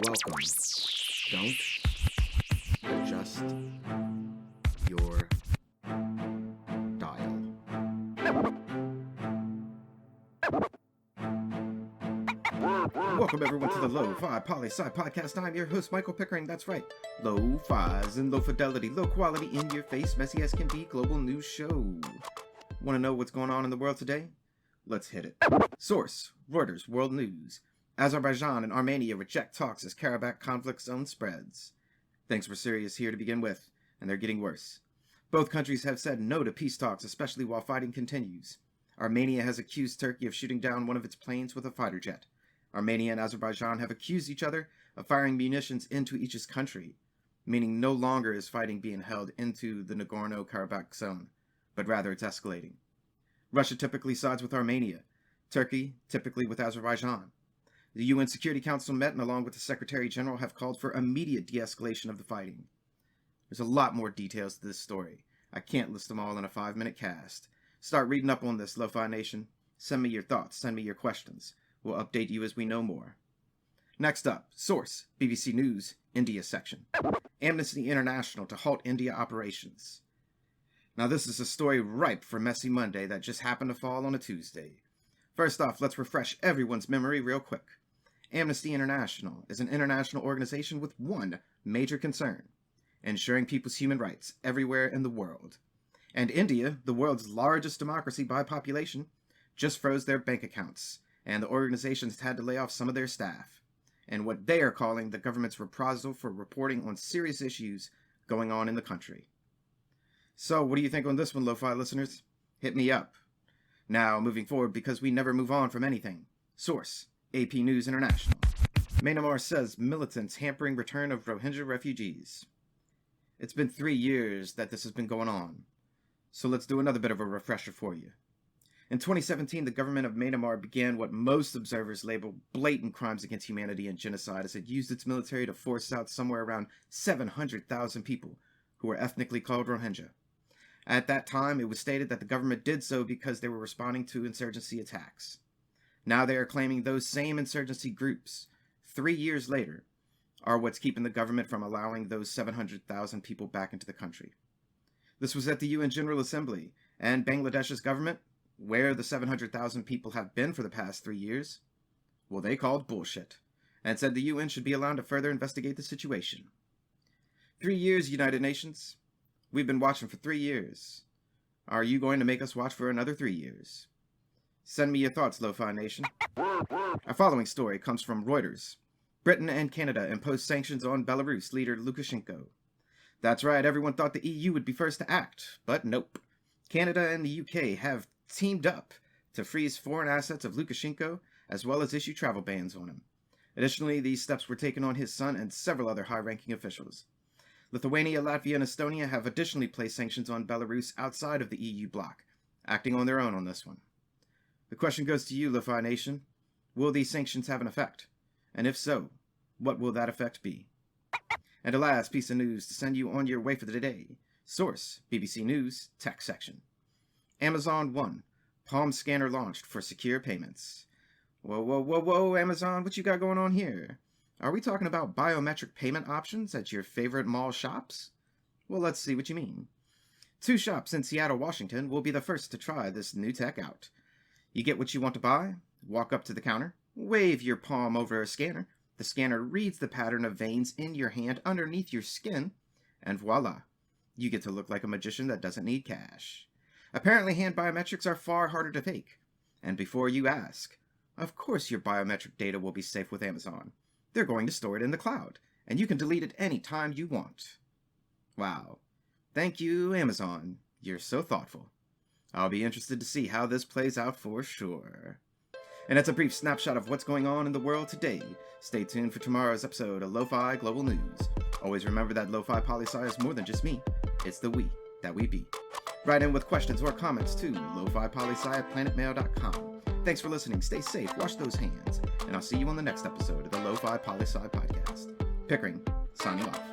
Welcome. Don't adjust your dial. Welcome everyone to the Lofi Poli Sci podcast. I'm your host, Michael Pickering. That's right. Low fives and low fidelity, low quality, in your face, messy as can be, global news show. Want to know what's going on in the world today? Let's hit it. Source, Reuters World News. Azerbaijan and Armenia reject talks as Karabakh conflict zone spreads. Things were serious here to begin with, and they're getting worse. Both countries have said no to peace talks, especially while fighting continues. Armenia has accused Turkey of shooting down one of its planes with a fighter jet. Armenia and Azerbaijan have accused each other of firing munitions into each's country, meaning no longer is fighting being held into the Nagorno-Karabakh zone, but rather it's escalating. Russia typically sides with Armenia, Turkey typically with Azerbaijan. The UN Security Council met and along with the Secretary General have called for immediate de-escalation of the fighting. There's a lot more details to this story. I can't list them all in a 5-minute cast. Start reading up on this, Lo-Fi Nation. Send me your thoughts, send me your questions. We'll update you as we know more. Next up, source, BBC News, India section. Amnesty International to halt India operations. Now this is a story ripe for Messy Monday that just happened to fall on a Tuesday. First off, let's refresh everyone's memory real quick. Amnesty International is an international organization with one major concern: ensuring people's human rights everywhere in the world. And India, the world's largest democracy by population, just froze their bank accounts, and the organizations had to lay off some of their staff, and what they are calling the government's reprisal for reporting on serious issues going on in the country. So, what do you think on this one, Lo-Fi listeners? Hit me up. Now, moving forward, because we never move on from anything. Source, AP News International. Myanmar says militants hampering return of Rohingya refugees. It's been 3 years that this has been going on, so let's do another bit of a refresher for you. In 2017, the government of Myanmar began what most observers label blatant crimes against humanity and genocide as it used its military to force out somewhere around 700,000 people who were ethnically called Rohingya. At that time, it was stated that the government did so because they were responding to insurgency attacks. Now they are claiming those same insurgency groups, 3 years later, are what's keeping the government from allowing those 700,000 people back into the country. This was at the UN General Assembly, and Bangladesh's government, where the 700,000 people have been for the past 3 years, well, they called bullshit, and said the UN should be allowed to further investigate the situation. 3 years, United Nations. We've been watching for 3 years. Are you going to make us watch for another 3 years? Send me your thoughts, Lo-Fi Nation. Our following story comes from Reuters. Britain and Canada impose sanctions on Belarus leader Lukashenko. That's right, everyone thought the EU would be first to act, but nope. Canada and the UK have teamed up to freeze foreign assets of Lukashenko, as well as issue travel bans on him. Additionally, these steps were taken on his son and several other high-ranking officials. Lithuania, Latvia, and Estonia have additionally placed sanctions on Belarus outside of the EU bloc, acting on their own on this one. The question goes to you, Lo-Fi Nation. Will these sanctions have an effect? And if so, what will that effect be? And a last piece of news to send you on your way for the day. Source, BBC News, Tech section. Amazon One, Palm scanner launched for secure payments. Whoa, Amazon, what you got going on here? Are we talking about biometric payment options at your favorite mall shops? Well, let's see what you mean. 2 shops in Seattle, Washington will be the first to try this new tech out. You get what you want to buy, walk up to the counter, wave your palm over a scanner. The scanner reads the pattern of veins in your hand underneath your skin, and voila, you get to look like a magician that doesn't need cash. Apparently, hand biometrics are far harder to fake. And before you ask, of course your biometric data will be safe with Amazon. They're going to store it in the cloud, and you can delete it any time you want. Wow. Thank you, Amazon. You're so thoughtful. I'll be interested to see how this plays out for sure. And that's a brief snapshot of what's going on in the world today. Stay tuned for tomorrow's episode of Lo-Fi Global News. Always remember that Lofi Poli Sci is more than just me. It's the we that we be. Write in with questions or comments to lofipolisci@planetmail.com. Thanks for listening. Stay safe. Wash those hands. And I'll see you on the next episode of the Lofi Poli Sci podcast. Pickering, signing off.